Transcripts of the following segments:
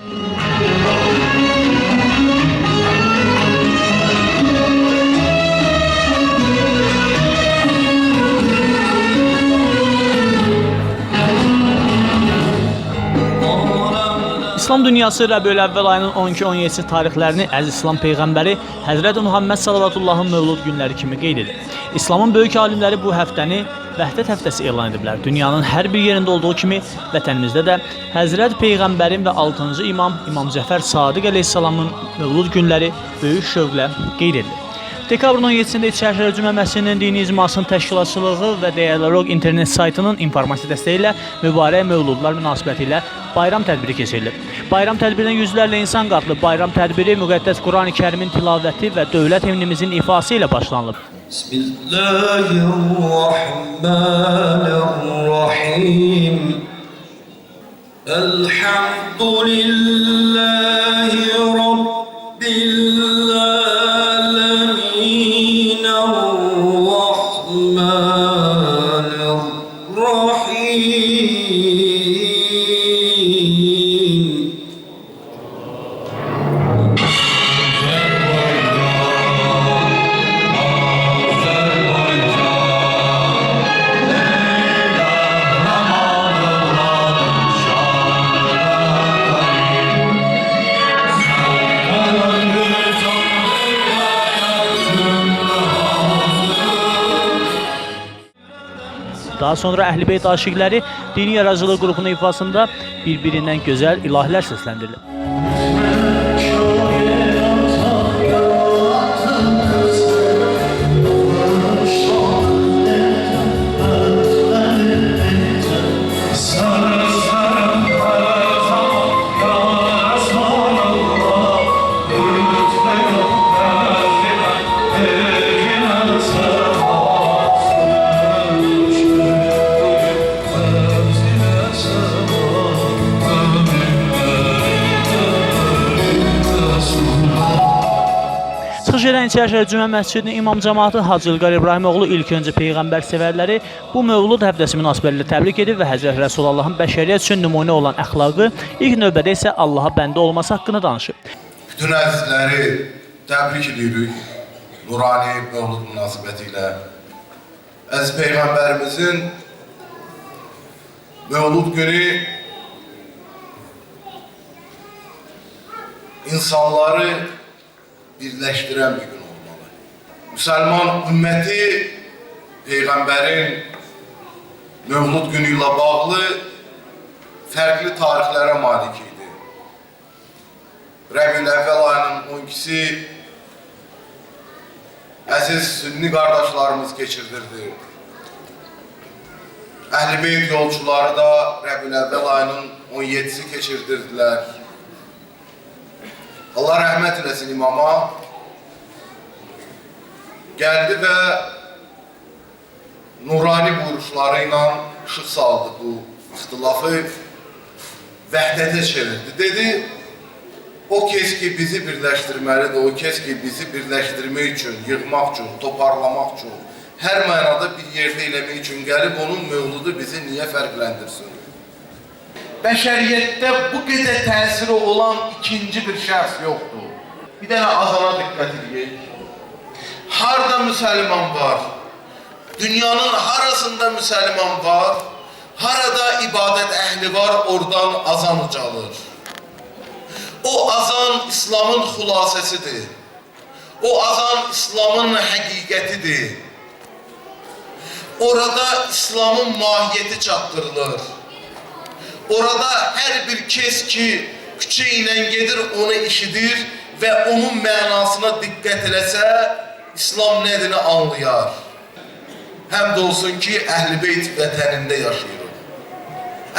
İslam dünyası Rəbiül Əvvəl ayının 12-17 tarixlərini Əziz İslam Peyğəmbəri Həzrət Muhammed Salavatıllahın mövlud günləri kimi qeyd edir. İslamın böyük alimləri bu həftəni Vəhdət həftəsi elan ediblər. Dünyanın hər bir yerində olduğu kimi vətənimizdə də Həzrət Peyğəmbərin və 6-cı İmam Cəfər Sadiq əleyhissalamın mövlud günləri böyük şövqlə qeyd edilir. Dekabrın 17-sində İçərişəhər Cümə Məscidinin dini icmasının təşkilatçılığı və Dialog internet saytının informasiya dəstəyi ilə mübarək mövludlar münasibəti ilə bayram tədbiri keçirilir. Bayram tədbirinə yüzlərlə insan qatılıb. Bayram tədbiri müqəddəs Qurani Kərimin tilavəti və dövlət himnimizin ifası ilə başlanılıb. Bismillahirrahmanirrahim. Elhamdülillahi Rabbil alemin. Rahmanirrahim. Daha sonra Əhl-i Beyt aşiqləri dini yaradıcılıq qrupunun ifasında bir-birindən gözəl ilahilər səsləndirilir. Çıxış edən İçərişəhər Cümə Məscidinin imam cəmaatı Hacı İlqar İbrahimoğlu ilk öncə Peyğəmbər sevərləri bu mövlud həftəsi münasibətilə təbrik edib və Həzrət Rəsulallahın bəşəriyyət üçün nümunə olan əxlaqı, ilk növbədə isə Allaha bəndə olması haqqında danışıb. Bütün əzizləri təbrik edirik nurani mövlud münasibəti ilə. Əziz Peyğəmbərimizin mövlud günü insanları birləşdirən bir gün olmalı. Müsəlman ümməti Peyğəmbərin mövlud günü ilə bağlı fərqli tarixlərə malik idi. Rəbiül Əvvəl ayının 12-si əziz sünni qardaşlarımız keçirdirdi. Əhl-i Beyt yolçuları da Rəbiül Əvvəl ayının 17-si keçirdirdilər. Allah rəhmət eləsin imama, gəldi və nurani buyuruşları ilə ışıq saldı bu ixtilafı, vəhdətə çevirdi. Dedi, o kes ki bizi birləşdirməlidir, o kes ki bizi birləşdirmək üçün, yığmaq üçün, toparlamaq üçün, hər mənada bir yerdə eləmək üçün gəlib onun mövludu bizi niyə fərqləndirsin? Bəşəriyyətdə bu qədər təsiri olan ikinci bir şəxs yoxdur. Bir dənə azana diqqət edək. Harada müsəlman var? Dünyanın harasında müsəlman var? Harada ibadət əhli var, oradan azan ucalır. O azan İslamın xülasəsidir. O azan İslamın həqiqətidir. Orada İslamın mahiyyəti çatdırılır. Orada hər bir kes ki küçə ilə gedir, onu işidir və onun mənasına diqqət eləsə, İslam nədini anlayar. Həmd olsun ki, Əhl-i Beyt vətənində yaşayırıq.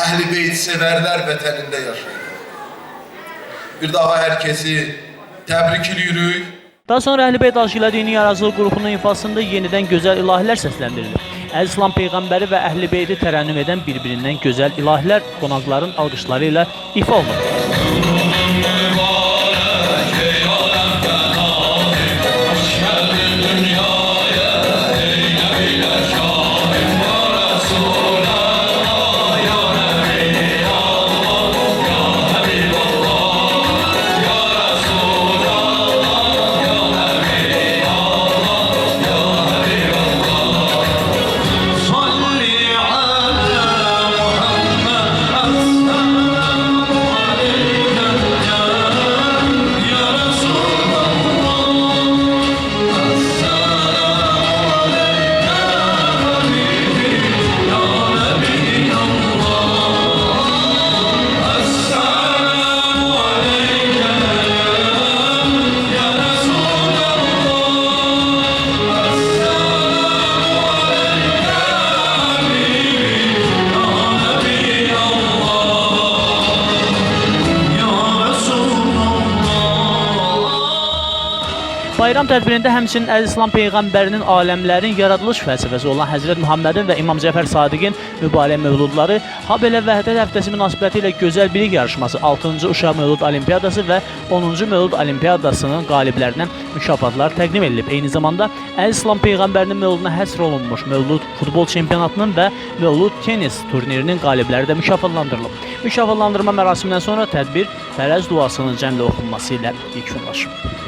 Əhl-i Beyt sevərlər vətənində yaşayırıq. Bir daha hər kəsi təbrik edirik. Daha sonra Əhl-i Beyt aşiqləri dini yaradıcılıq qrupunun ifasında yenidən gözəl ilahilər səsləndirilir. Əziz İslam Peyğəmbəri və Əhl-i Beyti tərənnüm edən bir-birindən gözəl ilahilər qonaqların alqışları ilə ifa olunur. Bayram tədbirində həmçinin Əziz İslam Peyğəmbərinin aləmlərin yaradılış fəlsəfəsi olan Həzrət Muhammedin və İmam Cəfər Sadiqin mübarək mövludları, habelə Vəhdət həftəsi münasibəti ilə gözəl bilik yarışması, 6-cı Uşaq Mövlud Olimpiyadası və 10-cu Mövlud Olimpiyadasının qaliblərinə mükafatlar təqdim edilib. Eyni zamanda Əziz İslam Peyğəmbərinin mövluduna həsr olunmuş Mövlud futbol çempionatının və Mövlud tenis turnirinin qalibləri də mükafatlandırılıb. Mükafatlandırma mərasimindən sonra tədbir fərəz duasının cəmlə oxunması ilə yekunlaşıb.